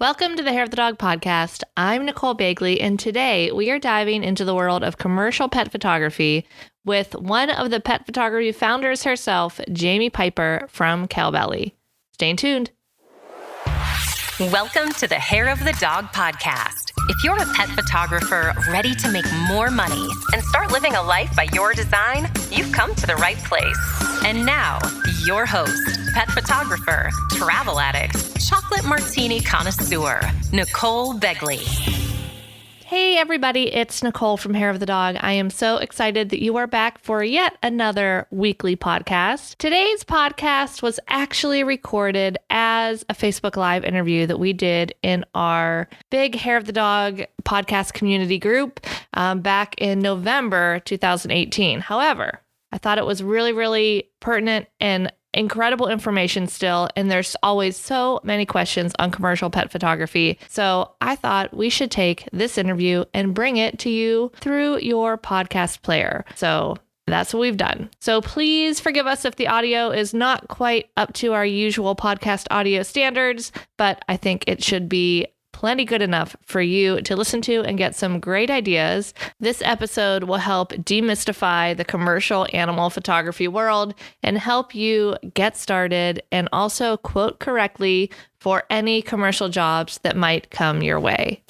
Welcome to the Hair of the Dog podcast. I'm Nicole Begley, and today we are diving into the world of commercial pet photography with one of the pet photography founders herself, Jamie Piper from Cowbelly. Stay tuned. Welcome to the Hair of the Dog podcast. If you're a pet photographer ready to make more money and start living a life by your design, you've come to the right place. And now, your host, pet photographer, travel addict, chocolate martini connoisseur, Nicole Begley. Hey everybody, it's Nicole from Hair of the Dog. I am so excited that you are back for yet another weekly podcast. Today's podcast was actually recorded as a Facebook Live interview that we did in our big Hair of the Dog podcast community group back in November 2018. However, I thought it was really pertinent and incredible information still, and there's always so many questions on commercial pet photography. So I thought we should take this interview and bring it to you through your podcast player. So that's what we've done. So please forgive us if the audio is not quite up to our usual podcast audio standards, but I think it should be plenty good enough for you to listen to and get some great ideas. This episode will help demystify the commercial animal photography world and help you get started and also quote correctly for any commercial jobs that might come your way.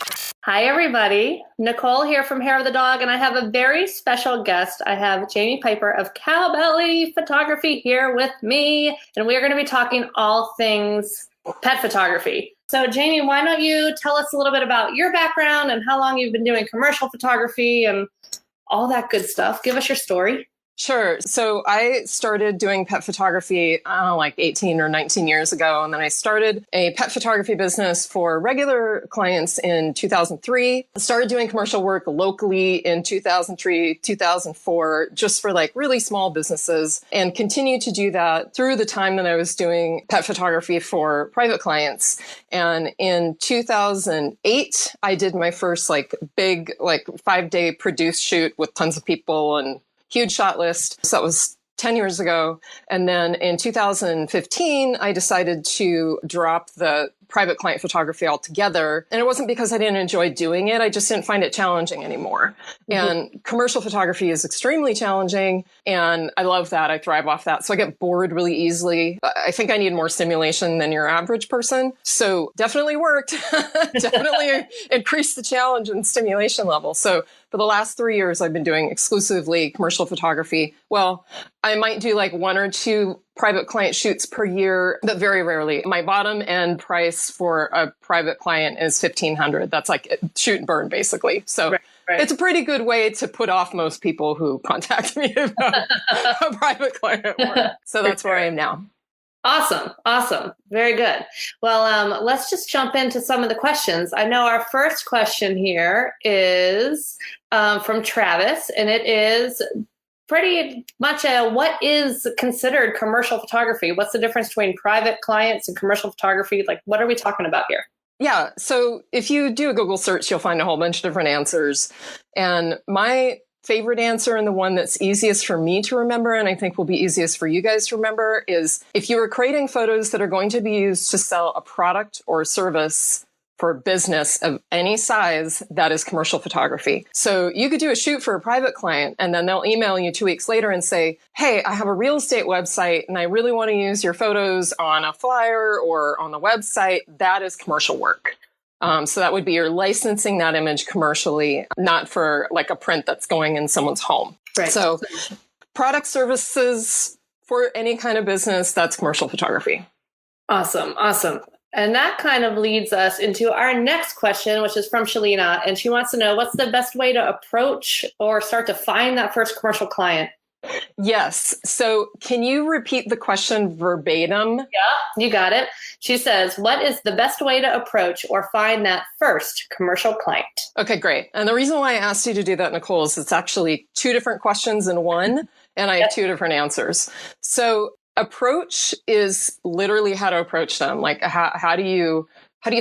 Hi, everybody. Nicole here from Hair of the Dog, and I have a very special guest. I have Jamie Piper of Cowbelly Photography here with me, and we are going to be talking all things pet photography. So Jamie, why don't you tell us a little bit about your background and how long you've been doing commercial photography and all that good stuff. Give us your story. Sure. So I started doing pet photography, like 18 or 19 years ago. And then I started a pet photography business for regular clients in 2003. I started doing commercial work locally in 2003, 2004, just for like really small businesses, and continued to do that through the time that I was doing pet photography for private clients. And in 2008, I did my first big 5-day produced shoot with tons of people and huge shot list. So that was 10 years ago. And then in 2015, I decided to drop the private client photography altogether. And it wasn't because I didn't enjoy doing it. I just didn't find it challenging anymore. Mm-hmm. And commercial photography is extremely challenging. And I love that. I thrive off that. So I get bored really easily. I think I need more stimulation than your average person. So definitely worked. Definitely increased the challenge and stimulation level. So for the last 3 years, I've been doing exclusively commercial photography. Well, I might do like 1 or 2 private client shoots per year, but very rarely. My bottom end price for a private client is $1,500. That's like shoot and burn, basically. So right. It's a pretty good way to put off most people who contact me about a private client work. So that's where I am now. Awesome. Very good. Well, let's just jump into some of the questions. I know our first question here is from Travis, and it is pretty much what is considered commercial photography? What's the difference between private clients and commercial photography? Like, what are we talking about here? Yeah. So if you do a Google search, you'll find a whole bunch of different answers. And my favorite answer, and the one that's easiest for me to remember, and I think will be easiest for you guys to remember, is if you are creating photos that are going to be used to sell a product or service for business of any size, that is commercial photography. So you could do a shoot for a private client, and then they'll email you 2 weeks later and say, hey, I have a real estate website and I really want to use your photos on a flyer or on the website. That is commercial work. So that would be you're licensing that image commercially, not for like a print that's going in someone's home. Right. So product services for any kind of business, that's commercial photography. Awesome. And that kind of leads us into our next question, which is from Shalina. And she wants to know, what's the best way to approach or start to find that first commercial client? Yes. So can you repeat the question verbatim? Yeah, you got it. She says, what is the best way to approach or find that first commercial client? Okay, great. And the reason why I asked you to do that, Nicole, is it's actually 2 different questions in one, and I have 2 different answers. So approach is literally how to approach them. Like how do you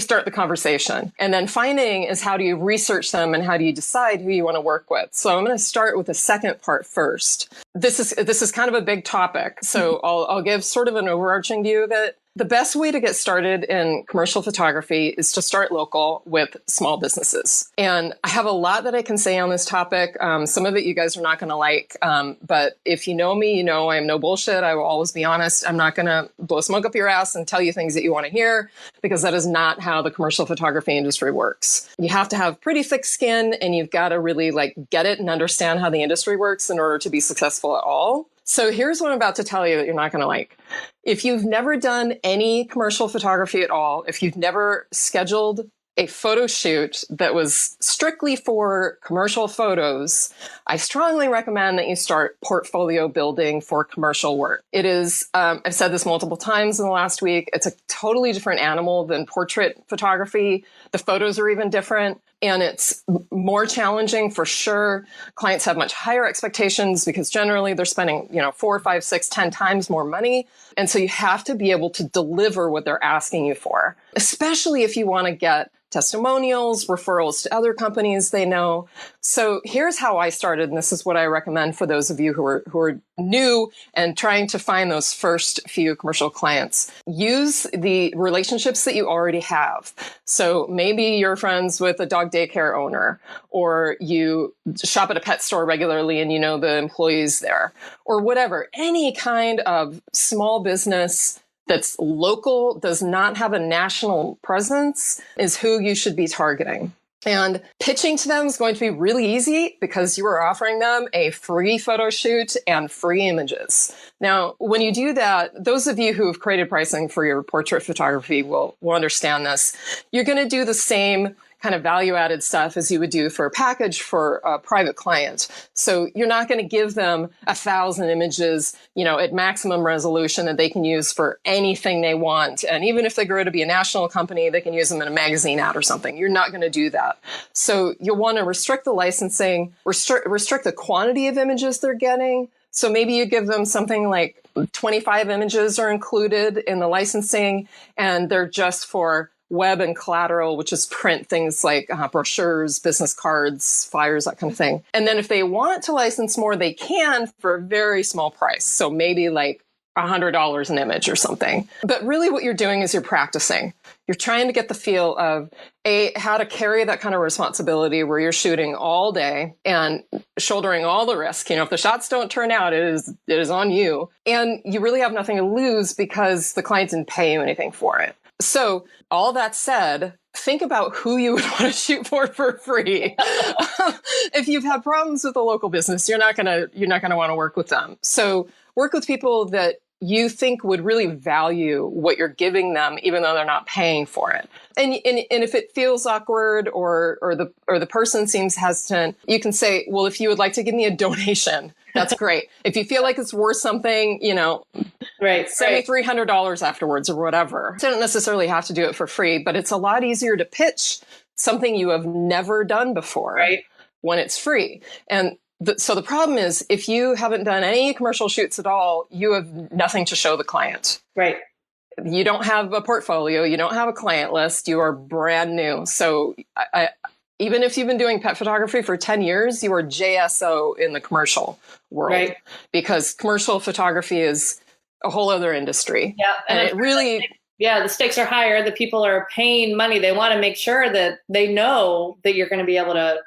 start the conversation? And then finding is how do you research them and how do you decide who you want to work with? So I'm going to start with the second part first. This is kind of a big topic. So I'll give sort of an overarching view of it. The best way to get started in commercial photography is to start local with small businesses. And I have a lot that I can say on this topic. Some of it you guys are not going to like. But if you know me, you know I am no bullshit. I will always be honest. I'm not going to blow smoke up your ass and tell you things that you want to hear, because that is not how the commercial photography industry works. You have to have pretty thick skin, and you've got to really get it and understand how the industry works in order to be successful at all. So here's what I'm about to tell you that you're not going to like. If you've never done any commercial photography at all, if you've never scheduled a photo shoot that was strictly for commercial photos, I strongly recommend that you start portfolio building for commercial work. It is, I've said this multiple times in the last week, it's a totally different animal than portrait photography. The photos are even different, and it's more challenging for sure. Clients have much higher expectations because generally they're spending, 4, 5, 6, 10 times more money. And so you have to be able to deliver what they're asking you for, especially if you want to get testimonials, referrals to other companies they know. So here's how I started, and this is what I recommend for those of you who are new and trying to find those first few commercial clients. Use the relationships that you already have. So maybe you're friends with a dog daycare owner, or you shop at a pet store regularly and you know the employees there, or whatever. Any kind of small business that's local, does not have a national presence, is who you should be targeting. And pitching to them is going to be really easy because you are offering them a free photo shoot and free images. Now, when you do that, those of you who have created pricing for your portrait photography will understand this. You're going to do the same kind of value-added stuff as you would do for a package for a private client. So you're not going to give them 1,000 images, at maximum resolution that they can use for anything they want. And even if they grow to be a national company, they can use them in a magazine ad or something. You're not going to do that. So you'll want to restrict the licensing, restrict the quantity of images they're getting. So maybe you give them something like 25 images are included in the licensing, and they're just for web and collateral, which is print, things like brochures, business cards, flyers, that kind of thing. And then if they want to license more, they can for a very small price. So maybe like $100 an image or something. But really what you're doing is you're practicing. You're trying to get the feel of how to carry that kind of responsibility where you're shooting all day and shouldering all the risk. If the shots don't turn out, it is on you. And you really have nothing to lose because the client didn't pay you anything for it. So all that said, think about who you would want to shoot for free. If you've had problems with a local business, you're not gonna want to work with them. So work with people that you think would really value what you're giving them, even though they're not paying for it. And if it feels awkward or the person seems hesitant, you can say, well, if you would like to give me a donation, that's great. If you feel like it's worth something, right, send me $300 afterwards or whatever. So you don't necessarily have to do it for free, but it's a lot easier to pitch something you have never done before, right, when it's free. And so the problem is, if you haven't done any commercial shoots at all, you have nothing to show the client. Right. You don't have a portfolio. You don't have a client list. You are brand new. So even if you've been doing pet photography for 10 years, you are JSO in the commercial world, right, because commercial photography is a whole other industry. Yeah. And it really... Yeah, the stakes are higher. The people are paying money. They want to make sure that they know that you're going to be able to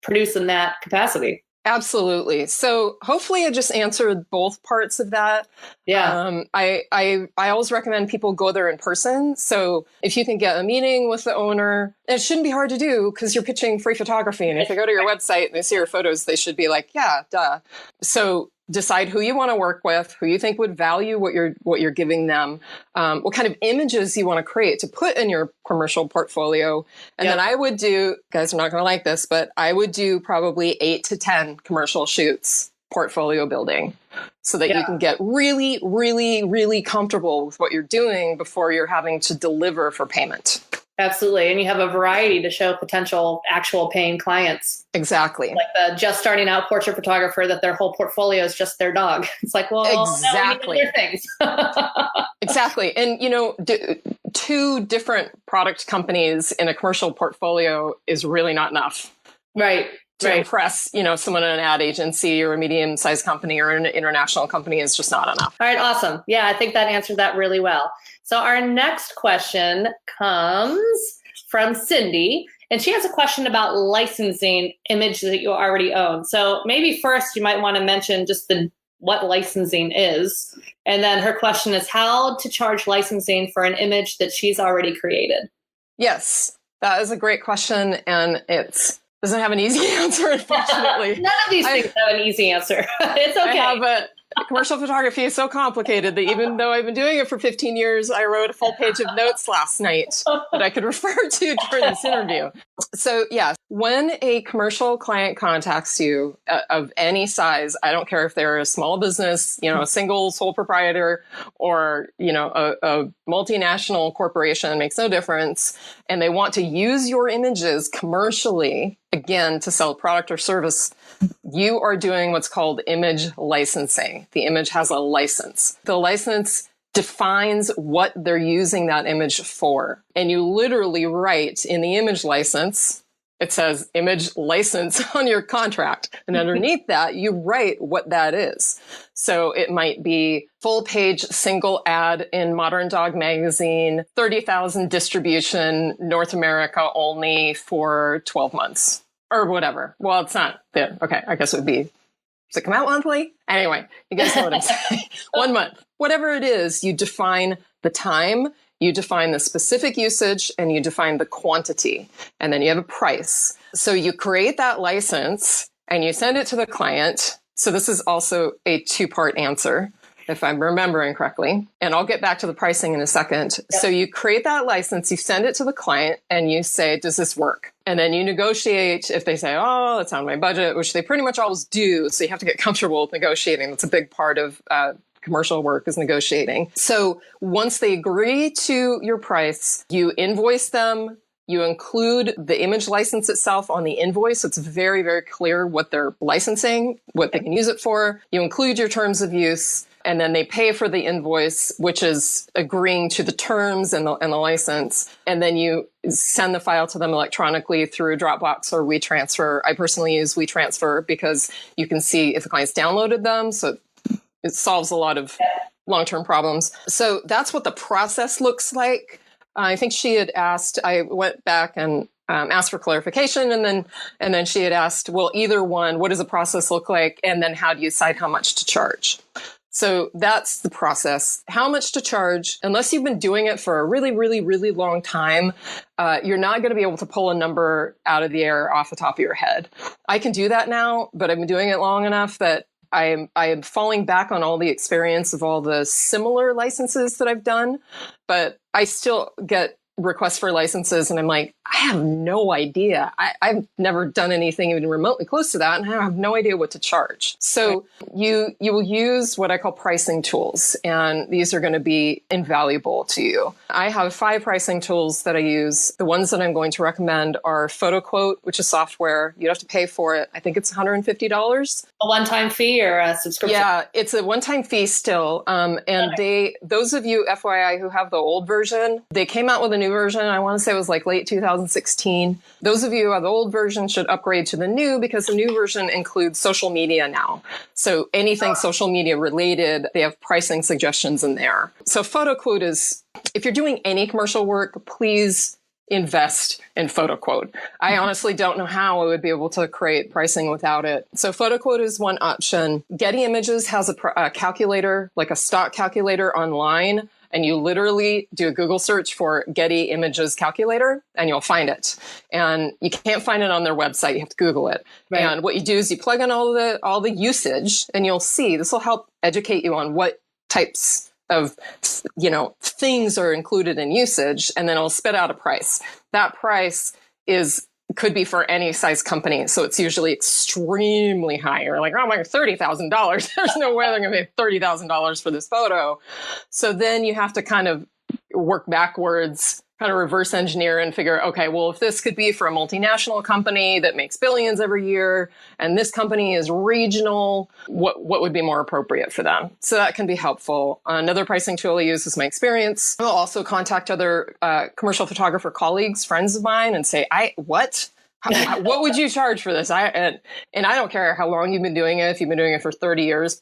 produce in that capacity. Absolutely. So hopefully I just answered both parts of that. Yeah. I always recommend people go there in person. So if you can get a meeting with the owner, it shouldn't be hard to do because you're pitching free photography. And if they go to your website and they see your photos, they should be like, yeah, duh. So decide who you want to work with, who you think would value what you're giving them, what kind of images you want to create to put in your commercial portfolio. And then I would do, guys are not going to like this, but I would do probably 8 to 10 commercial shoots, portfolio building, so that you can get really, really, really comfortable with what you're doing before you're having to deliver for payment. Absolutely. And you have a variety to show potential actual paying clients. Exactly. Like the just starting out portrait photographer that their whole portfolio is just their dog. It's like, well, exactly. No, we need other things. Exactly. And, 2 different product companies in a commercial portfolio is really not enough. Right. to impress, someone in an ad agency or a medium-sized company or an international company is just not enough. All right, awesome. Yeah, I think that answered that really well. So our next question comes from Cindy, and she has a question about licensing images that you already own. So maybe first you might want to mention just what licensing is. And then her question is how to charge licensing for an image that she's already created. Yes, that is a great question. And it doesn't have an easy answer, unfortunately. None of these things have an easy answer. It's okay. But commercial photography is so complicated that even though I've been doing it for 15 years, I wrote a full page of notes last night that I could refer to during this interview. So yes, when a commercial client contacts you of any size, I don't care if they're a small business, a single sole proprietor, or, a multinational corporation, makes no difference. And they want to use your images commercially, again, to sell a product or service, you are doing what's called image licensing. The image has a license. The license defines what they're using that image for. And you literally write in the image license, it says image license on your contract. And underneath that, you write what that is. So it might be full page single ad in Modern Dog magazine, 30,000 distribution, North America only for 12 months. Or whatever. Well, it's not there. Okay, I guess it would be, does it come out monthly? Anyway, you guys know what I'm saying. 1 month. Whatever it is, you define the time, you define the specific usage, and you define the quantity. And then you have a price. So you create that license and you send it to the client. So this is also a two-part answer, if I'm remembering correctly. And I'll get back to the pricing in a second. Yep. So you create that license, you send it to the client, and you say, does this work? And then you negotiate if they say, oh, that's on my budget, which they pretty much always do. So you have to get comfortable with negotiating. That's a big part of commercial work, is negotiating. So once they agree to your price, you invoice them. You include the image license itself on the invoice. So it's very, very clear what they're licensing, what they can use it for. You include your terms of use. And then they pay for the invoice, which is agreeing to the terms and the license. And then you send the file to them electronically through Dropbox or WeTransfer. I personally use WeTransfer because you can see if the client's downloaded them. So it solves a lot of long-term problems. So that's what the process looks like. I think she had asked, I went back and asked for clarification. And then she had asked, well, either one, what does the process look like? And then how do you decide how much to charge? So that's the process. How much to charge, unless you've been doing it for a really, really, really long time, you're not going to be able to pull a number out of the air off the top of your head. I can do that now, but I've been doing it long enough that I am falling back on all the experience of all the similar licenses that I've done, but I still get requests for licenses and I'm like, I have no idea. I've never done anything even remotely close to that, and I have no idea what to charge. So you will use what I call pricing tools, and these are going to be invaluable to you. I have 5 pricing tools that I use. The ones that I'm going to recommend are PhotoQuote, which is software. You have to pay for it. I think it's $150. A one-time fee or a subscription? Yeah, it's a one-time fee still. And those of you, FYI, who have the old version, they came out with a new version. I want to say it was like late 2016. Those of you who have the old version should upgrade to the new, because the new version includes social media now. So anything social media related, they have pricing suggestions in there. So PhotoQuote is, if you're doing any commercial work, please invest in PhotoQuote. I honestly don't know how I would be able to create pricing without it. So PhotoQuote is one option. Getty Images has a calculator, like a stock calculator online. And you literally do a Google search for Getty Images calculator and you'll find it. And you can't find it on their website. You have to Google it. Right. And what you do is you plug in all the usage, and you'll see, this will help educate you on what types of, things are included in usage. And then it'll spit out a price. That price could be for any size company. So it's usually extremely high. You're like, oh my, $30,000. There's no way they're going to pay $30,000 for this photo. So then you have to kind of work backwards, kind of reverse engineer and figure, okay, well, if this could be for a multinational company that makes billions every year, and this company is regional, what would be more appropriate for them? So that can be helpful. Another pricing tool I use is my experience. I'll also contact other commercial photographer colleagues, friends of mine, and say, what? What would you charge for this? And I don't care how long you've been doing it. If you've been doing it for 30 years,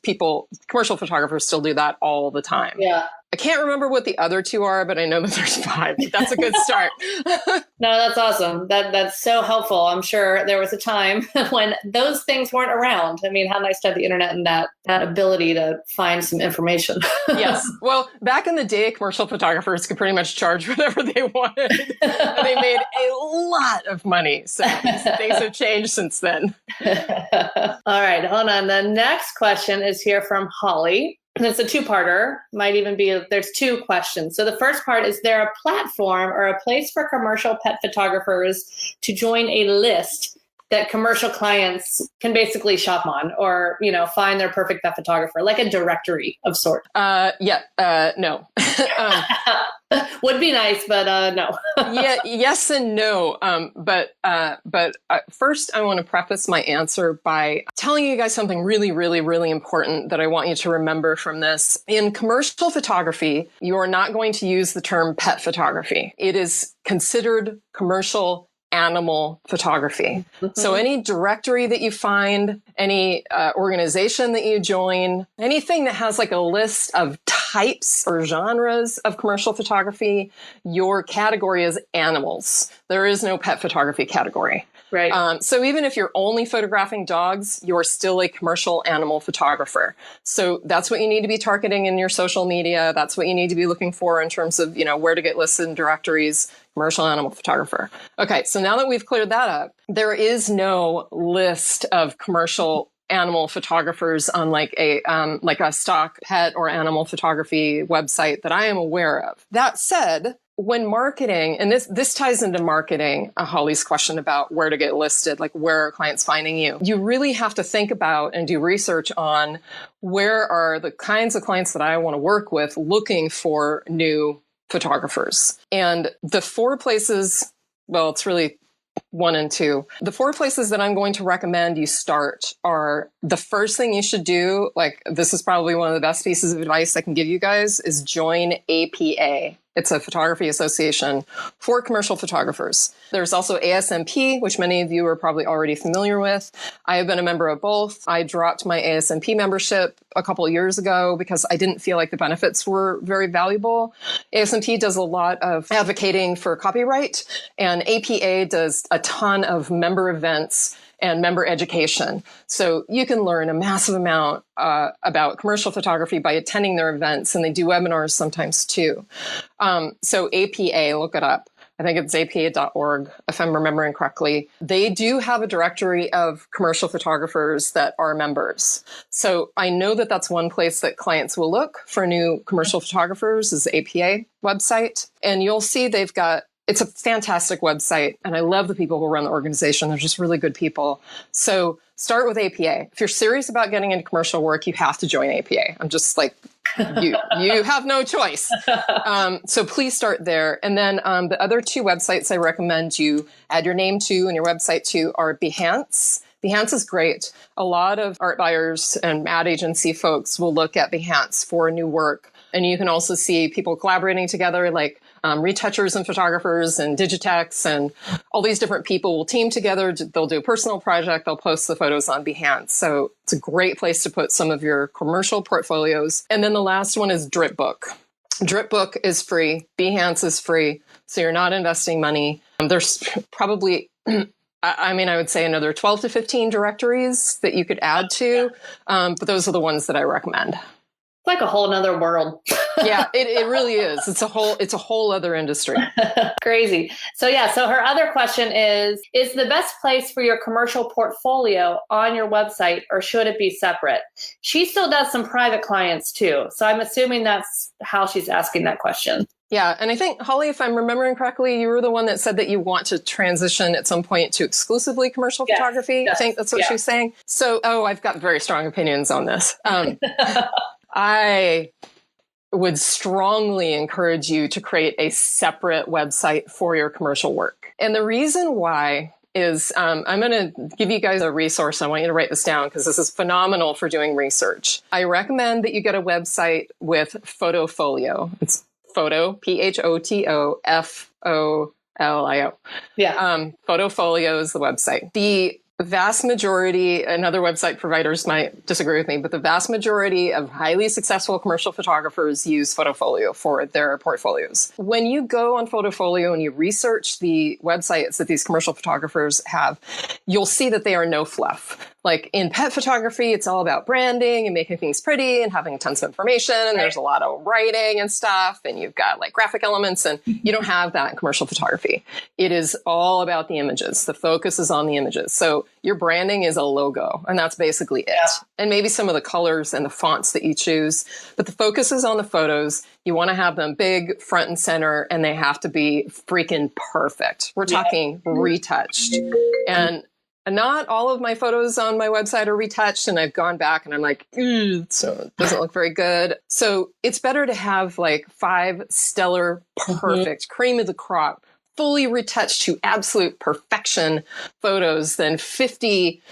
commercial photographers still do that all the time. Yeah. I can't remember what the other two are, but I know that there's 5. That's a good start. No, that's awesome. That's so helpful. I'm sure there was a time when those things weren't around. I mean, how nice to have the internet and that ability to find some information. Yes. Well, back in the day, commercial photographers could pretty much charge whatever they wanted. And they made a lot of money. So things have changed since then. All right, hold on. The next question is here from Holly. And it's a 2-parter, might even be, there's 2 questions. So the first part, is there a platform or a place for commercial pet photographers to join a list that commercial clients can basically shop on or, find their perfect pet photographer, like a directory of sort? No. Would be nice, but no. Yes and no. But first, I want to preface my answer by telling you guys something really, really, really important that I want you to remember from this. In commercial photography, you are not going to use the term pet photography. It is considered commercial animal photography. Mm-hmm. So any directory that you find, any organization that you join, anything that has like a list of types or genres of commercial photography, your category is animals. There is no pet photography category. Right. So even if you're only photographing dogs, you're still a commercial animal photographer. So that's what you need to be targeting in your social media. That's what you need to be looking for in terms of, where to get listed in directories, commercial animal photographer. Okay. So now that we've cleared that up, there is no list of commercial animal photographers on like a stock pet or animal photography website that I am aware of. That said, when marketing, and this ties into marketing, Holly's question about where to get listed, like where are clients finding you? You really have to think about and do research on where are the kinds of clients that I want to work with looking for new photographers. And the 4 places, well, it's really 1 and 2. The 4 places that I'm going to recommend you start are, the first thing you should do, like this is probably one of the best pieces of advice I can give you guys, is join APA. It's a photography association for commercial photographers. There's also ASMP, which many of you are probably already familiar with. I have been a member of both. I dropped my ASMP membership a couple of years ago because I didn't feel like the benefits were very valuable. ASMP does a lot of advocating for copyright, and APA does a ton of member events and member education. So you can learn a massive amount about commercial photography by attending their events, and they do webinars sometimes too. So APA, look it up. I think it's apa.org, if I'm remembering correctly. They do have a directory of commercial photographers that are members. So I know that that's one place that clients will look for new commercial photographers, is the APA website. And you'll see it's a fantastic website, and I love the people who run the organization. They're just really good people. So start with APA. If you're serious about getting into commercial work, you have to join APA. I'm just like, you have no choice. So please start there. And then the other 2 websites I recommend you add your name to and your website to are Behance. Behance is great. A lot of art buyers and ad agency folks will look at Behance for new work. And you can also see people collaborating together, like retouchers and photographers and Digitex, and all these different people will team together. They'll do a personal project. They'll post the photos on Behance. So it's a great place to put some of your commercial portfolios. And then the last one is Dripbook. Dripbook is free. Behance is free. So you're not investing money. There's probably, I would say another 12 to 15 directories that you could add to. But those are the ones that I recommend. Like a whole nother world. Yeah, it really is. It's a whole other industry. Crazy. So her other question is the best place for your commercial portfolio on your website, or should it be separate? She still does some private clients too. So I'm assuming that's how she's asking that question. Yeah. And I think, Holly, if I'm remembering correctly, you were the one that said that you want to transition at some point to exclusively commercial photography. Yes. I think that's what she's saying. So, I've got very strong opinions on this. I would strongly encourage you to create a separate website for your commercial work. And the reason why is I'm going to give you guys a resource. I want you to write this down because this is phenomenal for doing research. I recommend that you get a website with PhotoFolio. It's photo, PHOTO, L-I-O. Yeah. PhotoFolio is the website. The vast majority, and other website providers might disagree with me, but the vast majority of highly successful commercial photographers use PhotoFolio for their portfolios. When you go on PhotoFolio and you research the websites that these commercial photographers have, you'll see that they are no fluff. Like in pet photography, it's all about branding and making things pretty and having tons of information. And there's a lot of writing and stuff. And you've got like graphic elements, and you don't have that in commercial photography. It is all about the images. The focus is on the images. So your branding is a logo, and that's basically it. Yeah. And maybe some of the colors and the fonts that you choose. But the focus is on the photos. You want to have them big, front and center, and they have to be freaking perfect. We're talking retouched. And not all of my photos on my website are retouched, and I've gone back and I'm like, so it doesn't look very good. So it's better to have like 5 stellar, perfect, cream of the crop, fully retouched to absolute perfection photos than 50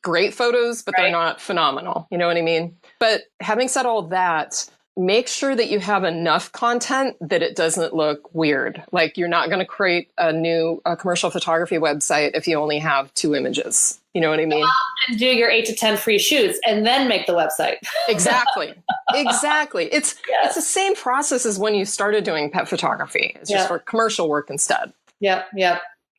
great photos, but they're not phenomenal. You know what I mean? But having said all that, make sure that you have enough content that it doesn't look weird. Like you're not going to create a new commercial photography website if you only have 2 images. You know what I mean? And do your 8 to 10 free shoots and then make the website. Exactly. It's the same process as when you started doing pet photography. It's just for commercial work instead. Yep.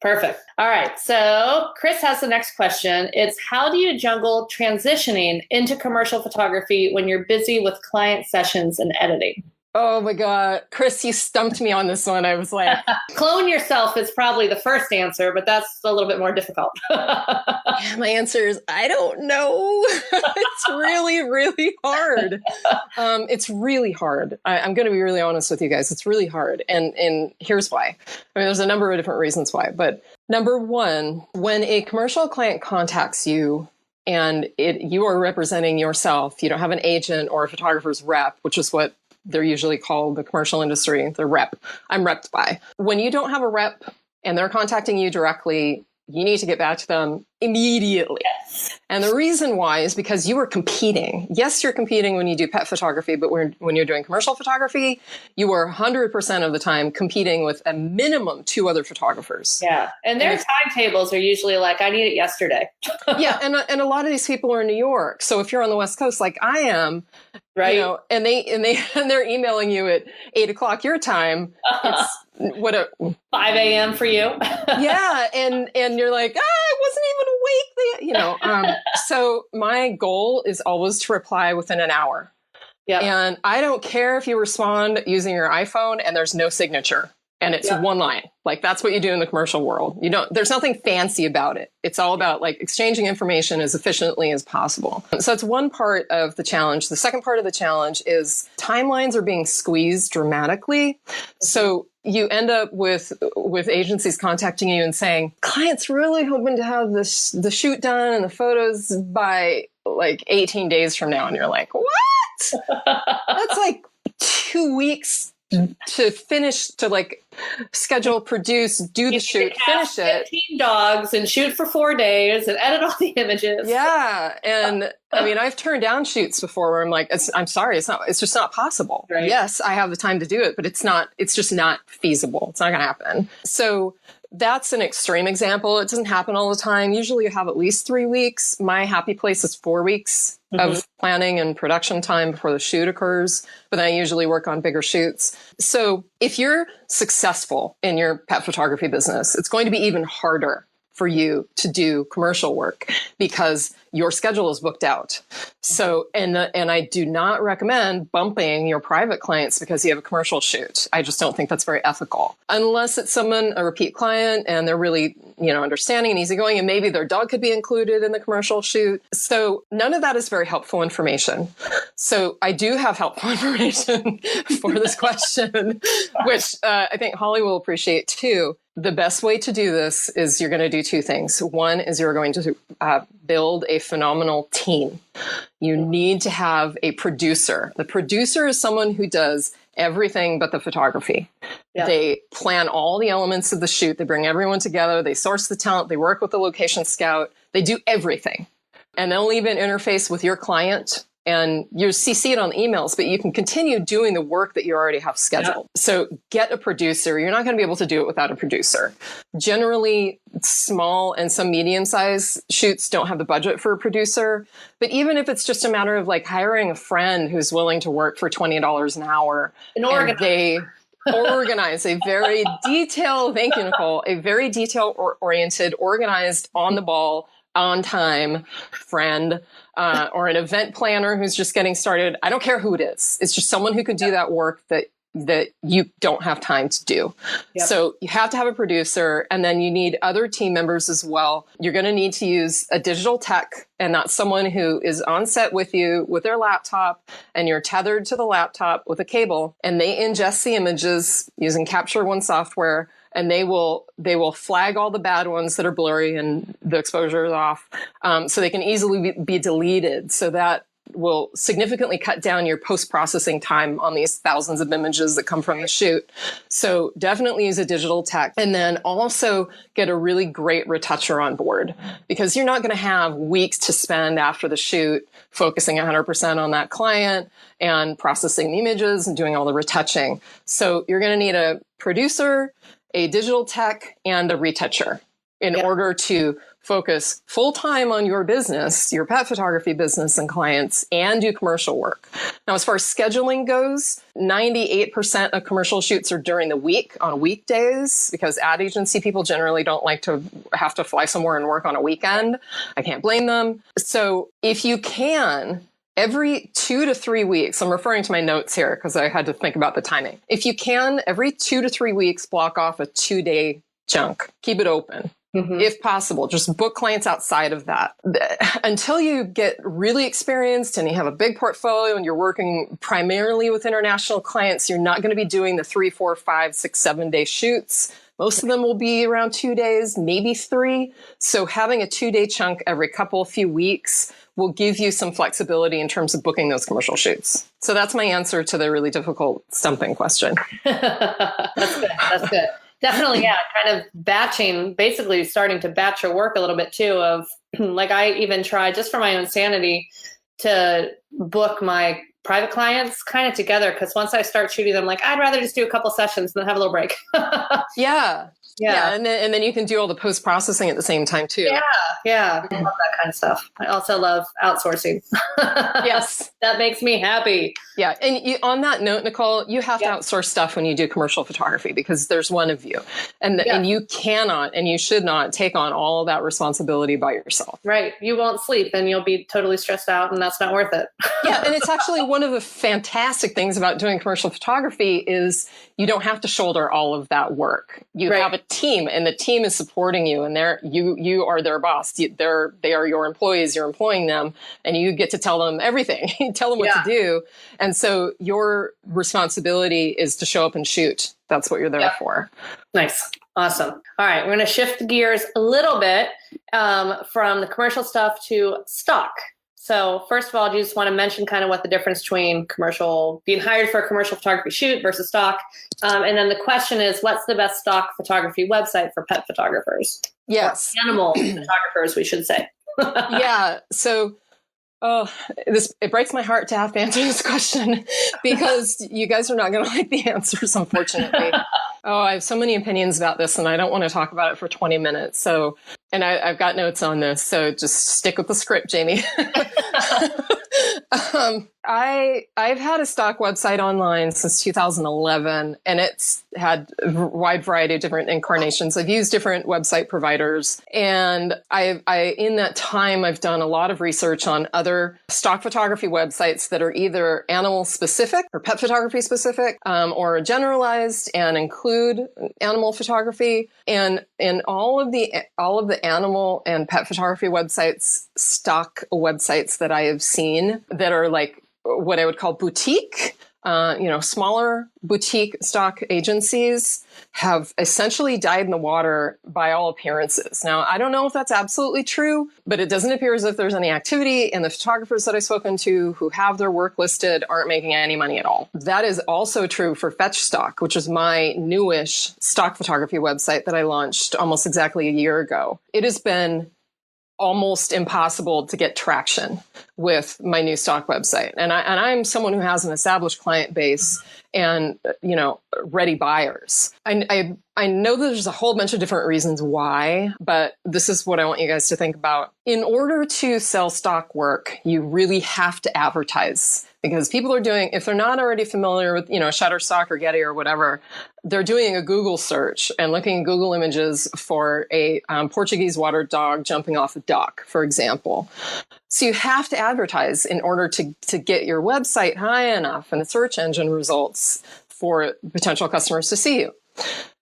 Perfect. All right. So Chris has the next question. It's how do you juggle transitioning into commercial photography when you're busy with client sessions and editing? Oh my God. Chris, you stumped me on this one. I was like, clone yourself is probably the first answer, but that's a little bit more difficult. Yeah, my answer is, I don't know. It's really, really hard. It's really hard. I'm going to be really honest with you guys. It's really hard. And here's why. I mean, there's a number of different reasons why, but number one, when a commercial client contacts you and you are representing yourself, you don't have an agent or a photographer's rep, which is what they're usually called the commercial industry, the rep. I'm repped by. When you don't have a rep and they're contacting you directly, you need to get back to them immediately. Yes. And the reason why is because you are competing. Yes, you're competing when you do pet photography, but when you're doing commercial photography, you are 100% of the time competing with a minimum 2 other photographers. Yeah. And their timetables are usually like, I need it yesterday. Yeah. And a lot of these people are in New York. So if you're on the West Coast, like I am, right. You know, and they're emailing you at 8:00 your time. It's 5 a.m. for you. Yeah. And you're like, I wasn't even awake. You know, so my goal is always to reply within an hour. Yeah. And I don't care if you respond using your iPhone and there's no signature and it's one line. Like that's what you do in the commercial world. There's nothing fancy about it. It's all about like exchanging information as efficiently as possible. So that's one part of the challenge. The second part of the challenge is timelines are being squeezed dramatically. So you end up with agencies contacting you and saying, client's really hoping to have the shoot done and the photos by like 18 days from now. And you're like, what? That's like 2 weeks to finish, to like schedule, produce, do the shoot, finish it. 15 dogs and shoot for 4 days and edit all the images. Yeah. And I mean, I've turned down shoots before where I'm like, I'm sorry, it's just not possible. Right. Yes, I have the time to do it, but it's just not feasible. It's not going to happen. So that's an extreme example. It doesn't happen all the time. Usually you have at least 3 weeks. My happy place is 4 weeks of planning and production time before the shoot occurs. But then I usually work on bigger shoots. So if you're successful in your pet photography business, it's going to be even harder for you to do commercial work because your schedule is booked out. So, and I do not recommend bumping your private clients because you have a commercial shoot. I just don't think that's very ethical. Unless it's a repeat client and they're really, understanding and easygoing, and maybe their dog could be included in the commercial shoot. So none of that is very helpful information. So I do have helpful information for this question, which I think Holly will appreciate too. The best way to do this is you're going to do 2 things. One is you're going to build a phenomenal team. You need to have a producer. The producer is someone who does everything but the photography. Yeah. They plan all the elements of the shoot. They bring everyone together. They source the talent. They work with the location scout. They do everything. And they'll even interface with your client and you CC it on emails, but you can continue doing the work that you already have scheduled. So get a producer. You're not going to be able to do it without a producer. Generally, small and some medium-sized shoots don't have the budget for a producer. But even if it's just a matter of like hiring a friend who's willing to work for $20 an hour, and they organize a very detailed, thank you, Nicole, a very detail-oriented, organized, on the ball, on time friend, or an event planner who's just getting started. I don't care who it is. It's just someone who can do that work that you don't have time to do. Yep. So you have to have a producer, and then you need other team members as well. You're going to need to use a digital tech, and that's someone who is on set with you with their laptop, and you're tethered to the laptop with a cable, and they ingest the images using Capture One software, and they will flag all the bad ones that are blurry and the exposure is off, so they can easily be deleted. So that will significantly cut down your post-processing time on these thousands of images that come from the shoot. So definitely use a digital tech, and then also get a really great retoucher on board, because you're not going to have weeks to spend after the shoot focusing 100% on that client and processing the images and doing all the retouching. So you're going to need a producer, a digital tech, and a retoucher in order to focus full-time on your business, your pet photography business and clients, and do commercial work. Now, as far as scheduling goes, 98% of commercial shoots are during the week on weekdays, because ad agency people generally don't like to have to fly somewhere and work on a weekend. I can't blame them. So if you can, every 2 to 3 weeks, I'm referring to my notes here because I had to think about the timing. If you can, every 2 to 3 weeks, block off a 2-day chunk. Keep it open. If possible, just book clients outside of that. Until you get really experienced and you have a big portfolio and you're working primarily with international clients, you're not going to be doing the 3, 4, 5, 6, 7-day shoots. Most of them will be around 2 days, maybe 3. So having a 2-day chunk every few weeks will give you some flexibility in terms of booking those commercial shoots. So that's my answer to the really difficult stumping question. That's good. That's good. Definitely, yeah. Kind of batching, basically starting to batch your work a little bit too. Of like, I even try, just for my own sanity, to book my private clients kind of together. Because once I start shooting them, like, I'd rather just do a couple sessions than have a little break. Yeah. And then you can do all the post-processing at the same time too. Yeah. I love that kind of stuff. I also love outsourcing. Yes. That makes me happy. Yeah. And on that note, Nicole, you have to outsource stuff when you do commercial photography, because there's one of you. And you cannot and you should not take on all of that responsibility by yourself. Right. You won't sleep and you'll be totally stressed out, and that's not worth it. Yeah. And it's actually one of the fantastic things about doing commercial photography is you don't have to shoulder all of that work. You have a team, and the team is supporting you, and you are their boss. They are your employees. You're employing them, and you get to tell them everything. You tell them what to do. And so your responsibility is to show up and shoot. That's what you're there for. Nice. Awesome. All right. We're going to shift gears a little bit from the commercial stuff to stock. So first of all, I just want to mention kind of what the difference between being hired for a commercial photography shoot versus stock. And then the question is, what's the best stock photography website for pet photographers? Yes. Or animal photographers, we should say. Yeah. So it breaks my heart to have to answer this question, because you guys are not going to like the answers, unfortunately. I have so many opinions about this, and I don't want to talk about it for 20 minutes. So, and I've got notes on this, so just stick with the script, Jamie. I've had a stock website online since 2011, and it's had a wide variety of different incarnations. I've used different website providers, and I in that time, I've done a lot of research on other stock photography websites that are either animal specific or pet photography specific, or generalized and include animal photography. And all of the animal and pet photography websites, stock websites that I have seen that are like what I would call boutique, smaller boutique stock agencies, have essentially died in the water by all appearances. Now, I don't know if that's absolutely true, but it doesn't appear as if there's any activity, and the photographers that I've spoken to who have their work listed aren't making any money at all. That is also true for Fetch Stock, which is my newish stock photography website that I launched almost exactly a year ago. It has been almost impossible to get traction with my new stock website. And I'm someone who has an established client base and, ready buyers. I know there's a whole bunch of different reasons why, but this is what I want you guys to think about. In order to sell stock work, you really have to advertise, because people are doing, if they're not already familiar with, Shutterstock or Getty or whatever, they're doing a Google search and looking at Google images for a Portuguese water dog jumping off a dock, for example. So you have to advertise in order to get your website high enough in the search engine results for potential customers to see you.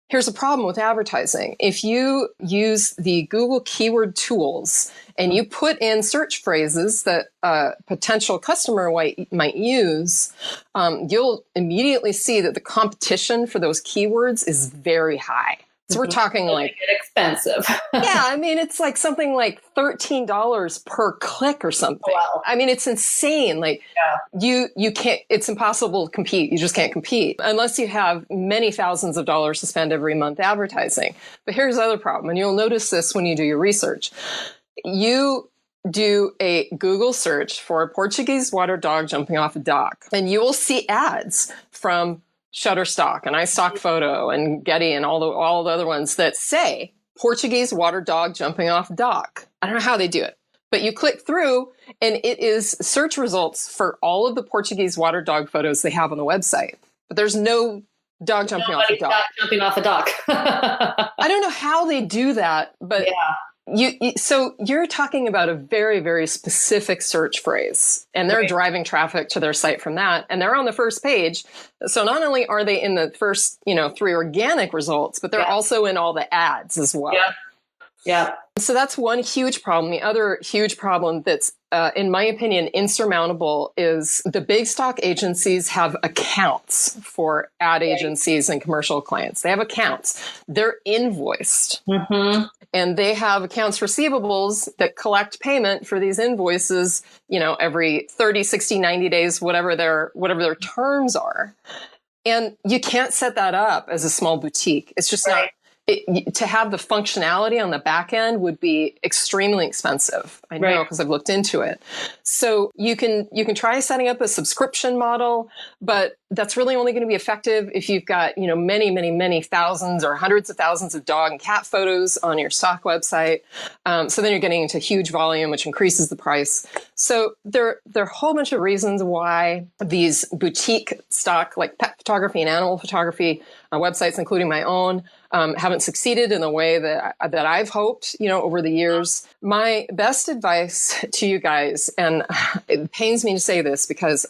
Here's a problem with advertising. If you use the Google keyword tools and you put in search phrases that a potential customer might use, you'll immediately see that the competition for those keywords is very high. So we're talking like expensive. Yeah, I mean, it's like something like $13 per click or something. Wow. I mean, it's insane. Like you can't, it's impossible to compete. You just can't compete unless you have many thousands of dollars to spend every month advertising. But here's the other problem, and you'll notice this when you do your research. You do a Google search for a Portuguese water dog jumping off a dock, and you will see ads from Shutterstock and iStockPhoto and Getty and all the other ones that say Portuguese water dog jumping off dock. I don't know how they do it, but you click through and it is search results for all of the Portuguese water dog photos they have on the website. But there's no dog jumping off a dock. Jumping off a dock. I don't know how they do that, but so you're talking about a very, very specific search phrase, and they're driving traffic to their site from that, and they're on the first page. So not only are they in the first, 3 organic results, but they're also in all the ads as well. Yeah. So that's one huge problem. The other huge problem that's, in my opinion, insurmountable is the big stock agencies have accounts for ad agencies and commercial clients. They have accounts. They're invoiced. Mm-hmm. And they have accounts receivables that collect payment for these invoices, every 30, 60, 90 days, whatever their terms are. And you can't set that up as a small boutique. It's just not. To have the functionality on the back end would be extremely expensive. I know because I've looked into it. So you can try setting up a subscription model, but that's really only going to be effective if you've got, many, many, many thousands or hundreds of thousands of dog and cat photos on your stock website. So then you're getting into huge volume, which increases the price. So there are a whole bunch of reasons why these boutique stock, like pet photography and animal photography websites, including my own, haven't succeeded in the way that I've hoped, over the years. My best advice to you guys, and it pains me to say this because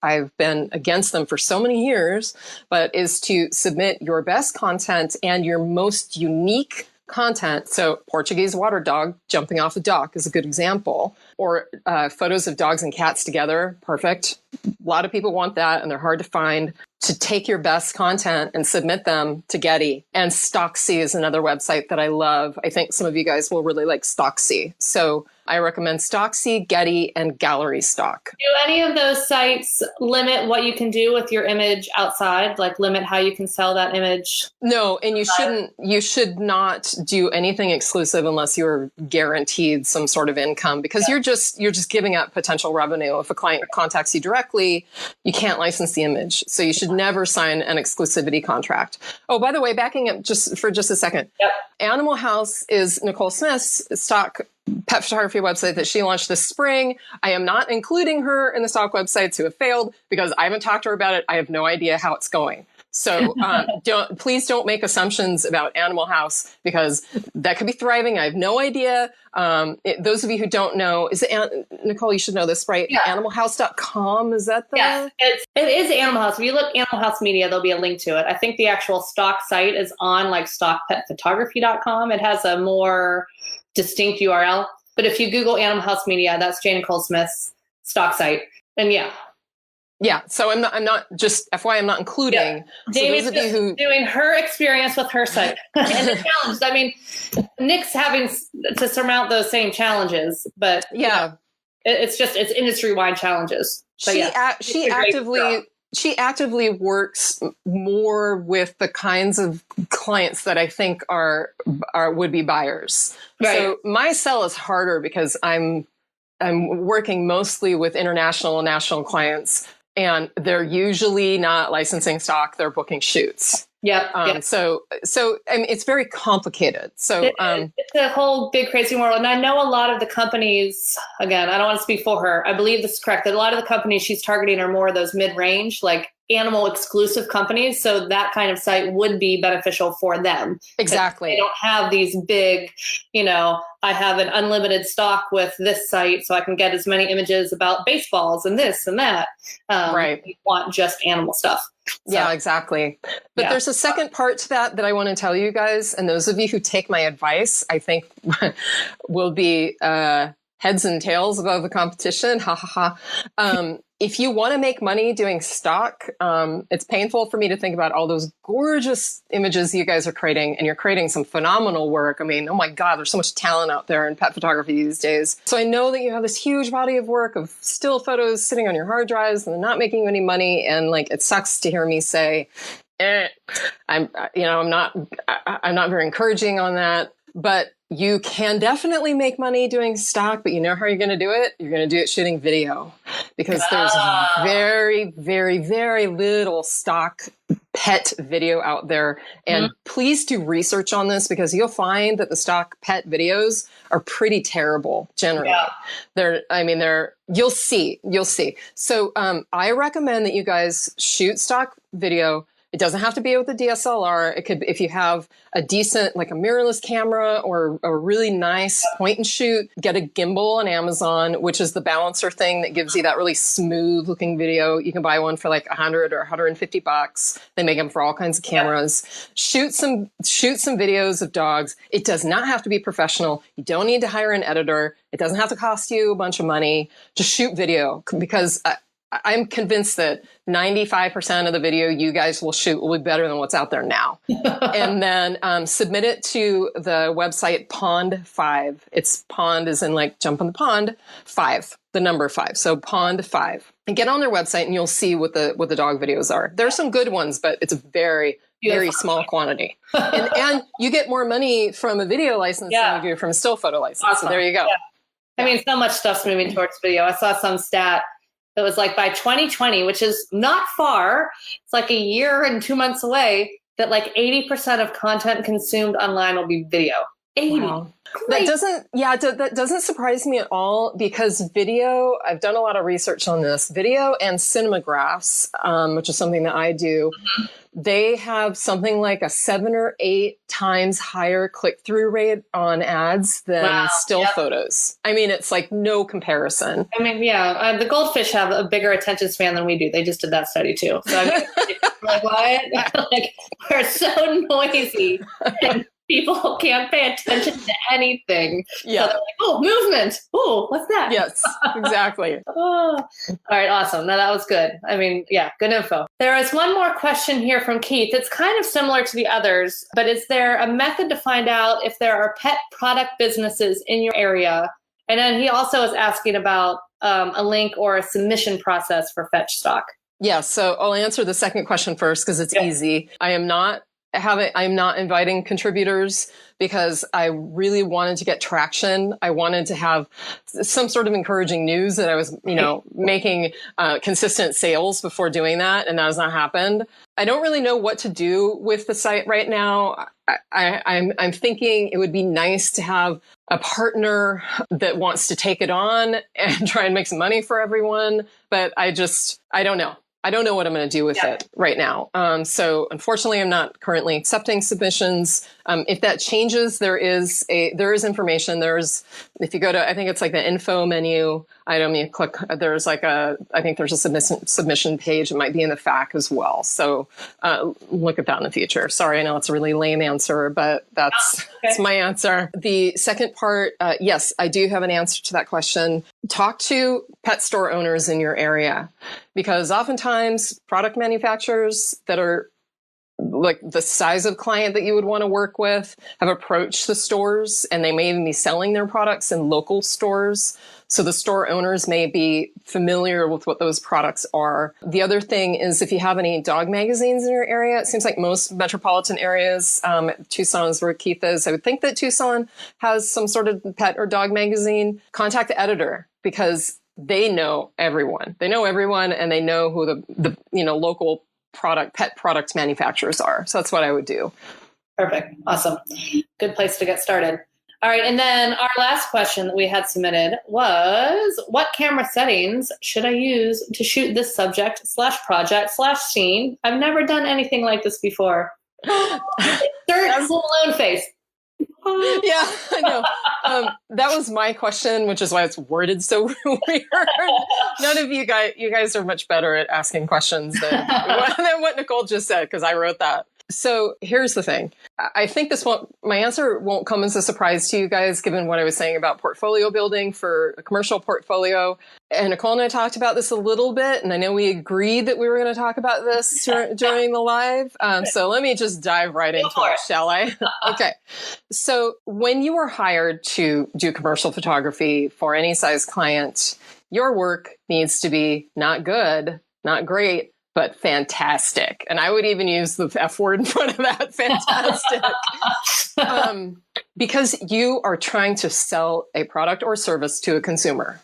I've been against them for so many years, but is to submit your best content and your most unique content. So Portuguese water dog jumping off a dock is a good example, or photos of dogs and cats together. Perfect. A lot of people want that and they're hard to find. To take your best content and submit them to Getty. And Stocksy is another website that I love. I think some of you guys will really like Stocksy. So I recommend Stocksy, Getty, and Gallery Stock. Do any of those sites limit what you can do with your image outside? Like limit how you can sell that image? No, and you should not do anything exclusive unless you're guaranteed some sort of income, because you're just giving up potential revenue. If a client contacts you directly, you can't license the image. So you should never sign an exclusivity contract. Oh, by the way, backing up just a second. Yep. Animal House is Nicole Smith's stock pet photography website that she launched this spring. I am not including her in the stock websites who have failed because I haven't talked to her about it. I have no idea how it's going. So please don't make assumptions about Animal House because that could be thriving. I have no idea. Those of you who don't know, Nicole, you should know this, right? Yeah. Animalhouse.com, is that the? Yes, it is Animal House. If you look Animal House Media, there'll be a link to it. I think the actual stock site is on like stockpetphotography.com. It has a more distinct URL. But if you Google Animal House Media, that's Jane Nicole Smith's stock site. And yeah, so I'm not just FYI, I'm not including. Yeah. Jamie's so those of you who doing her experience with her site and the challenges. I mean, Nick's having to surmount those same challenges, but it's industry-wide challenges. But she actively she actively works more with the kinds of clients that I think are would be buyers. Right. So my sell is harder because I'm working mostly with international and national clients, and they're usually not licensing stock; they're booking shoots. Yep. So I mean, it's very complicated. So it's a whole big crazy world. And I know a lot of the companies, again, I don't want to speak for her. I believe this is correct, that a lot of the companies she's targeting are more of those mid-range, like animal exclusive companies. So that kind of site would be beneficial for them. Exactly. They don't have these big, I have an unlimited stock with this site, so I can get as many images about baseballs and this and that. Right. You want just animal stuff. So, yeah, exactly. But there's a second part to that I want to tell you guys. And those of you who take my advice, I think will be heads and tails above the competition. Ha ha ha. If you want to make money doing stock, it's painful for me to think about all those gorgeous images you guys are creating, and you're creating some phenomenal work. I mean, oh my God, there's so much talent out there in pet photography these days. So I know that you have this huge body of work of still photos sitting on your hard drives and they're not making you any money. And like, it sucks to hear me say, I'm not very encouraging on that, but you can definitely make money doing stock, but you know how you're going to do it? You're going to do it shooting video, because there's very, very, very little stock pet video out there. And please do research on this, because you'll find that the stock pet videos are pretty terrible generally. Yeah. You'll see. So I recommend that you guys shoot stock video. It doesn't have to be with a DSLR. It could, if you have a decent, like a mirrorless camera or a really nice point and shoot, get a gimbal on Amazon, which is the balancer thing that gives you that really smooth looking video. You can buy one for like $100 or $150. They make them for all kinds of cameras. Shoot some videos of dogs. It does not have to be professional. You don't need to hire an editor. It doesn't have to cost you a bunch of money. Just shoot video, because I'm convinced that 95% of the video you guys will shoot will be better than what's out there now. And then submit it to the website Pond5. It's pond as in like jump in the pond, 5, the number 5. So Pond5. And get on their website and you'll see what the dog videos are. There are some good ones, but it's a very, very small quantity. And you get more money from a video license than you do from a still photo license. Awesome. So there you go. Yeah. I mean, so much stuff's moving towards video. I saw some stat that was like by 2020, which is not far, it's like a year and 2 months away, that like 80% of content consumed online will be video. 80. Wow. That doesn't surprise me at all, because video, I've done a lot of research on this, video and cinemagraphs, which is something that I do. They have something like a 7 or 8 times higher click-through rate on ads than still photos. I mean, it's like no comparison. I mean, the goldfish have a bigger attention span than we do. They just did that study too. So I mean, like, what? Like, we're so noisy. And people can't pay attention to anything. Yeah. So they're like, oh, movement. Oh, what's that? Yes, exactly. All right, awesome. Now that was good. I mean, good info. There is one more question here from Keith. It's kind of similar to the others, but is there a method to find out if there are pet product businesses in your area? And then he also is asking about a link or a submission process for fetch stock. Yeah, so I'll answer the second question first, because it's easy. I'm not inviting contributors because I really wanted to get traction. I wanted to have some sort of encouraging news that I was, making consistent sales before doing that. And that has not happened. I don't really know what to do with the site right now. I'm thinking it would be nice to have a partner that wants to take it on and try and make some money for everyone. But I don't know. I don't know what I'm going to do with it right now. So unfortunately, I'm not currently accepting submissions. If that changes, there is information. If you go to, I think it's like the info menu item, you click, there's like I think there's a submission page. It might be in the FAQ as well. So look at that in the future. Sorry, I know it's a really lame answer, but that's my answer. The second part, yes, I do have an answer to that question. Talk to pet store owners in your area, because oftentimes product manufacturers that are like the size of client that you would want to work with, have approached the stores, and they may even be selling their products in local stores. So the store owners may be familiar with what those products are. The other thing is if you have any dog magazines in your area, it seems like most metropolitan areas, Tucson is where Keith is. I would think that Tucson has some sort of pet or dog magazine. Contact the editor because they know everyone. They know everyone and they know who the local pet product manufacturers are. So that's what I would do. Perfect. Awesome. Good place to get started. All right. And then our last question that we had submitted was, what camera settings should I use to shoot this subject/project/scene? I've never done anything like this before. Dirt alone face. Yeah, I know. That was my question, which is why it's worded so weird. None of you guys are much better at asking questions than what Nicole just said, because I wrote that. So here's the thing. I think my answer won't come as a surprise to you guys, given what I was saying about portfolio building for a commercial portfolio. And Nicole and I talked about this a little bit, and I know we agreed that we were going to talk about this during the live. So let me just dive right into it, shall I? Okay. So when you are hired to do commercial photography for any size client, your work needs to be not good, not great, but fantastic. And I would even use the F word in front of that, fantastic. Because you are trying to sell a product or service to a consumer.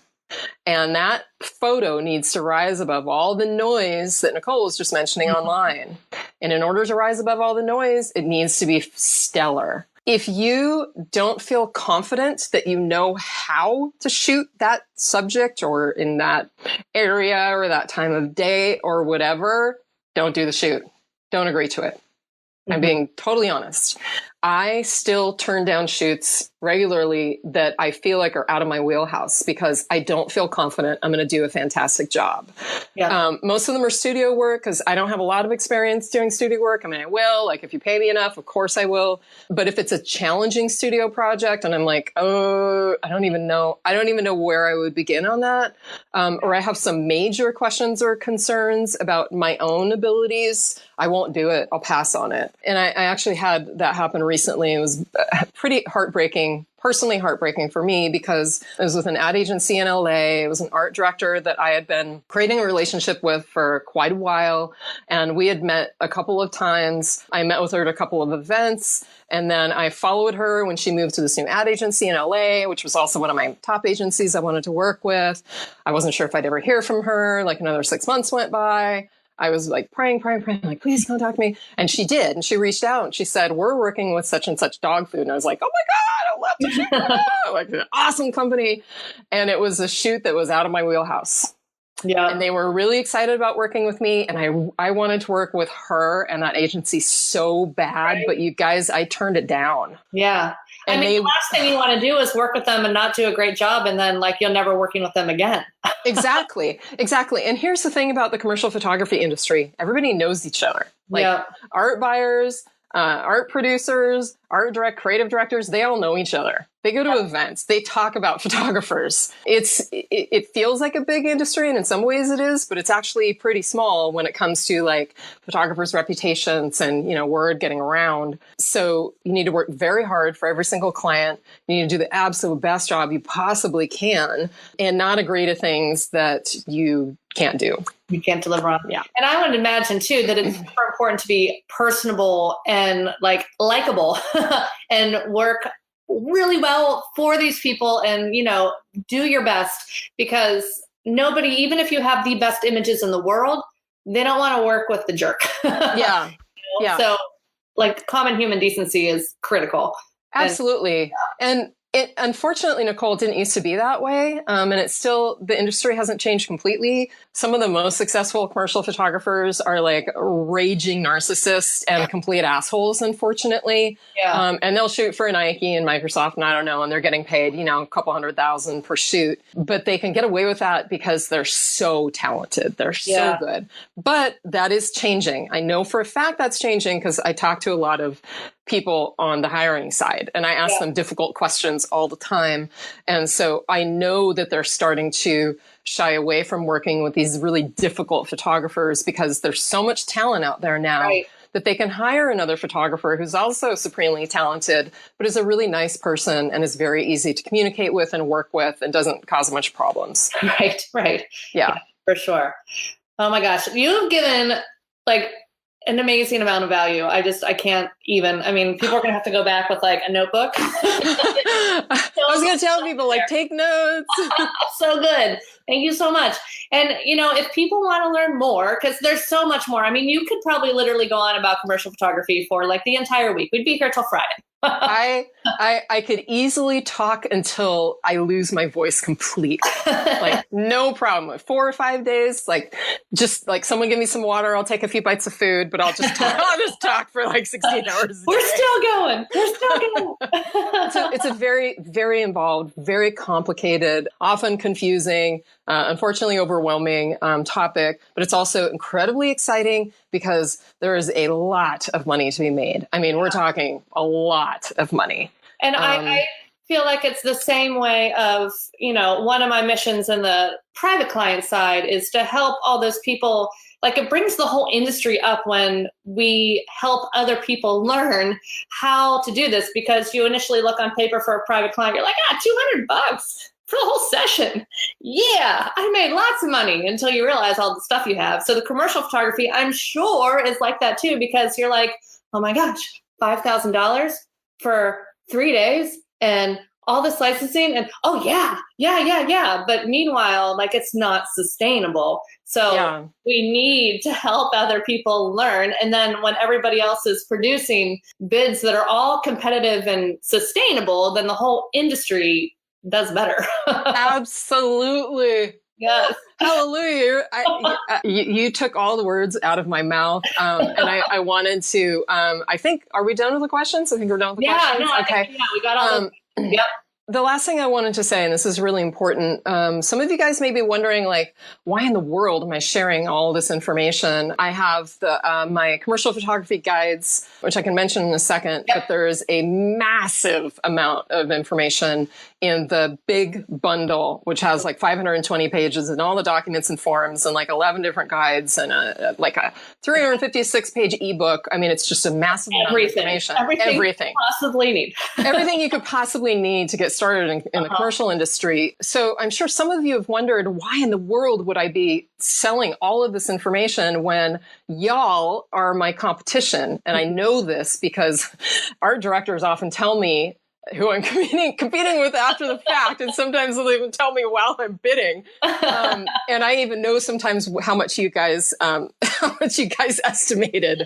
And that photo needs to rise above all the noise that Nicole was just mentioning online. And in order to rise above all the noise, it needs to be stellar. If you don't feel confident that you know how to shoot that subject or in that area or that time of day or whatever, don't do the shoot. Don't agree to it. Mm-hmm. I'm being totally honest. I still turn down shoots regularly that I feel like are out of my wheelhouse because I don't feel confident I'm going to do a fantastic job. Yeah. Most of them are studio work because I don't have a lot of experience doing studio work. I mean, I will, like if you pay me enough, of course I will. But if it's a challenging studio project and I'm like, oh, I don't even know where I would begin on that. Or I have some major questions or concerns about my own abilities, I won't do it. I'll pass on it. And I actually had that happen recently. It was pretty heartbreaking, personally heartbreaking for me because it was with an ad agency in LA. It was an art director that I had been creating a relationship with for quite a while. And we had met a couple of times. I met with her at a couple of events. And then I followed her when she moved to this new ad agency in LA, which was also one of my top agencies I wanted to work with. I wasn't sure if I'd ever hear from her. Like another 6 months went by. I was like praying, like, please contact me. And she did. And she reached out and she said, we're working with such and such dog food. And I was like, oh my God, I love to check that out. Like an awesome company. And it was a shoot that was out of my wheelhouse. Yeah. And they were really excited about working with me. And I wanted to work with her and that agency so bad. Right. But you guys, I turned it down. Yeah. And the last thing you want to do is work with them and not do a great job. And then like, you're never working with them again. Exactly. And here's the thing about the commercial photography industry. Everybody knows each other. Like art buyers, art producers, creative directors, they all know each other. They go to events. They talk about photographers. It feels like a big industry, and in some ways it is, but it's actually pretty small when it comes to like photographers' reputations and, word getting around. So you need to work very hard for every single client. You need to do the absolute best job you possibly can and not agree to things that you can't do. You can't deliver on. Yeah. And I would imagine too that it's super important to be personable and like likable and work really well for these people and, do your best because nobody, even if you have the best images in the world, they don't want to work with the jerk. Yeah. Yeah. So like common human decency is critical. Absolutely. And it, unfortunately, Nicole, didn't used to be that way. And it's still, the industry hasn't changed completely. Some of the most successful commercial photographers are like raging narcissists and complete assholes, unfortunately. Yeah. And they'll shoot for Nike and Microsoft and I don't know, and they're getting paid, a couple $100,000 per shoot. But they can get away with that because they're so talented. They're so good. But that is changing. I know for a fact that's changing because I talk to a lot of people on the hiring side and I ask them difficult questions all the time. And so I know that they're starting to shy away from working with these really difficult photographers because there's so much talent out there now that they can hire another photographer who's also supremely talented, but is a really nice person and is very easy to communicate with and work with and doesn't cause much problems. Right. Yeah, for sure. Oh my gosh. You've given like an amazing amount of value. I can't even, I mean, people are going to have to go back with like a notebook. I was going to tell people like, take notes. So good. Thank you so much. And, if people want to learn more, because there's so much more. I mean, you could probably literally go on about commercial photography for like the entire week. We'd be here till Friday. I could easily talk until I lose my voice completely. Like, no problem. 4 or 5 days, like, just like someone give me some water. I'll take a few bites of food, but I'll just talk for like 16 hours. We're still going. It's a very, very involved, very complicated, often confusing, unfortunately overwhelming topic, but it's also incredibly exciting because there is a lot of money to be made. I mean, we're talking a lot of money. And I feel like it's the same way of, one of my missions in the private client side is to help all those people. Like, it brings the whole industry up when we help other people learn how to do this, because you initially look on paper for a private client, you're like, $200 for the whole session. Yeah, I made lots of money, until you realize all the stuff you have. So the commercial photography, I'm sure, is like that too, because you're like, oh my gosh, $5,000 for 3 days and all this licensing, and oh yeah. But meanwhile, like, it's not sustainable. So we need to help other people learn. And then when everybody else is producing bids that are all competitive and sustainable, then the whole industry does better. Absolutely. Yes. Hallelujah. You took all the words out of my mouth. And I wanted to, I think, are we done with the questions? I think we're done with the questions. No, okay. We got all of them. Yep. The last thing I wanted to say, and this is really important, some of you guys may be wondering, like, why in the world am I sharing all this information? I have my commercial photography guides, which I can mention in a second, but there is a massive amount of information in the big bundle, which has like 520 pages and all the documents and forms and like 11 different guides and a 356-page ebook. I mean, it's just a massive amount of information. Everything. Possibly need. Everything you could possibly need to get started in the commercial industry. So I'm sure some of you have wondered, why in the world would I be selling all of this information when y'all are my competition? And I know this because our directors often tell me who I'm competing with after the fact, and sometimes they'll even tell me while I'm bidding. And I even know sometimes how much you guys estimated.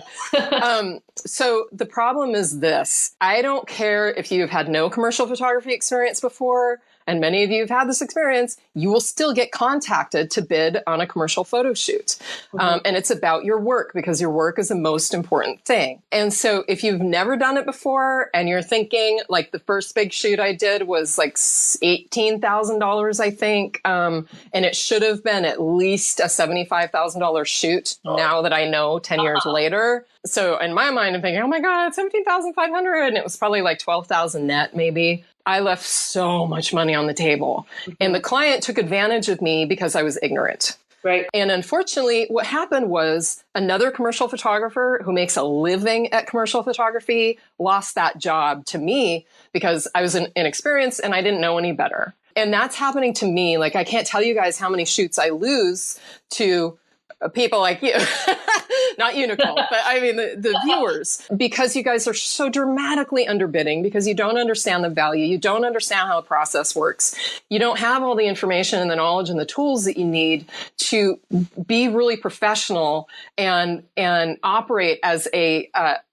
So the problem is this: I don't care if you've had no commercial photography experience before, and many of you have had this experience, you will still get contacted to bid on a commercial photo shoot. And it's about your work, because your work is the most important thing. And so if you've never done it before and you're thinking, like, the first big shoot I did was like $18,000, I think. And it should have been at least a $75,000 shoot now that I know 10 years later. So in my mind, I'm thinking, oh my God, $17,500. And it was probably like $12,000 net, maybe. I left so much money on the table. And the client took advantage of me because I was ignorant. Right. And unfortunately, what happened was another commercial photographer who makes a living at commercial photography lost that job to me because I was inexperienced and I didn't know any better. And that's happening to me. Like, I can't tell you guys how many shoots I lose to people like you. Not you, Nicole, but I mean the viewers, because you guys are so dramatically underbidding, because you don't understand the value. You don't understand how the process works. You don't have all the information and the knowledge and the tools that you need to be really professional and operate as a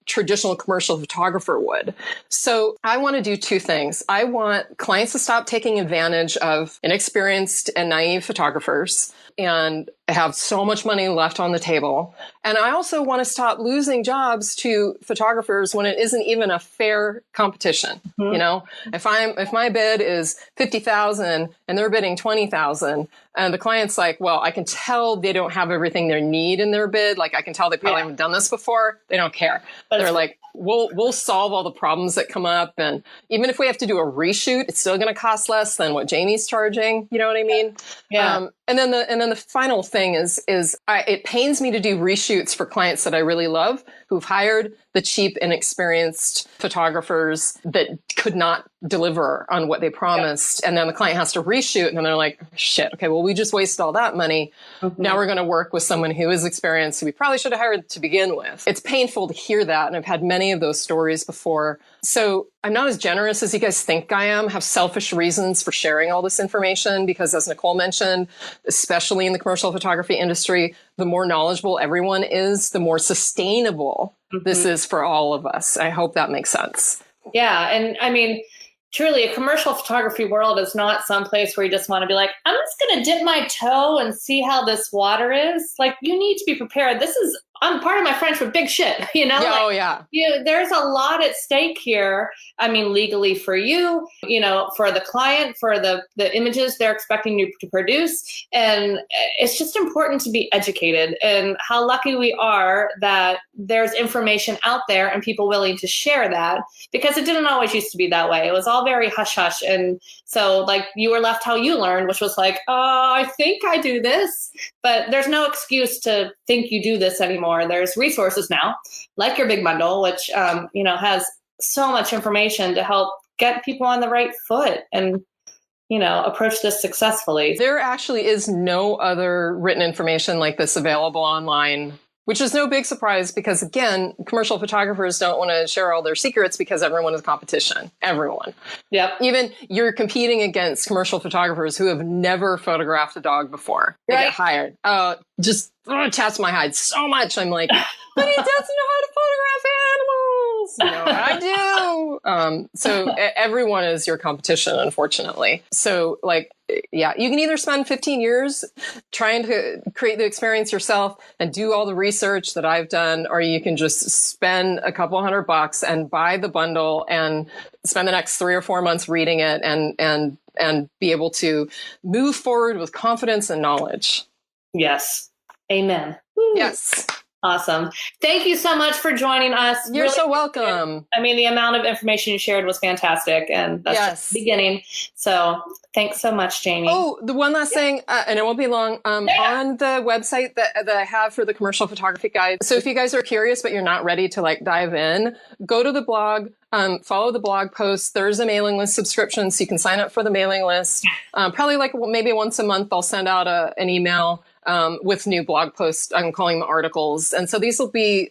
traditional commercial photographer would. So I want to do two things. I want clients to stop taking advantage of inexperienced and naive photographers and have so much money left on the table. And I also want to stop losing jobs to photographers when it isn't even a fair competition. You know, if my bid is $50,000 and they're bidding $20,000, and the client's like, well, I can tell they don't have everything they need in their bid. Like, I can tell they probably haven't done this before. They don't care. But They're like, we'll solve all the problems that come up. And even if we have to do a reshoot, it's still going to cost less than what Jamie's charging. You know what I mean? Yeah. And then the final thing is it pains me to do reshoots for clients that I really love, who've hired the cheap, inexperienced photographers that could not deliver on what they promised. And then the client has to reshoot, and then they're like, shit, okay, well, we just wasted all that money. Now we're going to work with someone who is experienced, who we probably should have hired to begin with. It's painful to hear that. And I've had many of those stories before. So I'm not as generous as you guys think I am. I have selfish reasons for sharing all this information because, as Nicole mentioned, especially in the commercial photography industry, the more knowledgeable everyone is, the more sustainable this is for all of us. I hope that makes sense. Yeah. And I mean, truly, a commercial photography world is not some place where you just want to be like, I'm just going to dip my toe and see how this water is. Like, you need to be prepared. I'm part of my French with big shit, you know? Yeah, like, there's a lot at stake here. I mean, legally for you, for the client, for the images they're expecting you to produce. And it's just important to be educated, and how lucky we are that there's information out there and people willing to share that, because it didn't always used to be that way. It was all very hush hush. And so like you were left how you learned, which was like, I think I do this, but there's no excuse to think you do this anymore. There's resources now, like your Big Bundle, which has so much information to help get people on the right foot and approach this successfully. There actually is no other written information like this available online, which is no big surprise because, again, commercial photographers don't want to share all their secrets because everyone is competition. Everyone. Yep. Even you're competing against commercial photographers who have never photographed a dog before. They get hired. Just chats my hide so much. I'm like, but he doesn't know how to photograph animals. I do. So everyone is your competition, unfortunately. So yeah, you can either spend 15 years trying to create the experience yourself and do all the research that I've done, or you can just spend a couple $100 and buy the bundle and spend the next 3 or 4 months reading it and be able to move forward with confidence and knowledge. Yes. Amen. Woo. Yes. Awesome. Thank you so much for joining us. You're so welcome. I mean, the amount of information you shared was fantastic, and that's just the beginning. So thanks so much, Jamie. Oh, the one last thing, and it won't be long, on the website that I have for the commercial photography guide. So if you guys are curious, but you're not ready to dive in, go to the blog, follow the blog post. There's a mailing list subscription, so you can sign up for the mailing list. Probably maybe once a month, I'll send out an email with new blog posts. I'm calling them articles. And so these will be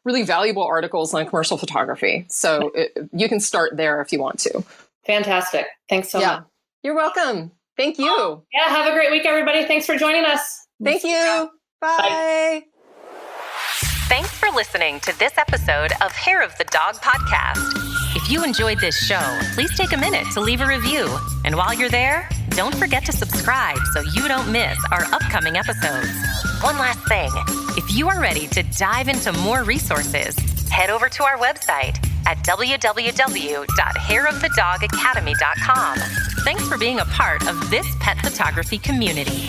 really valuable articles on commercial photography. So you can start there if you want to. Fantastic. Thanks so much. You're welcome. Thank you. Yeah. Have a great week, everybody. Thanks for joining us. Thank you. Bye. Thanks for listening to this episode of Hair of the Dog Podcast. If you enjoyed this show, please take a minute to leave a review. And while you're there, don't forget to subscribe so you don't miss our upcoming episodes. One last thing, if you are ready to dive into more resources, head over to our website at www.hairofthedogacademy.com. Thanks for being a part of this pet photography community.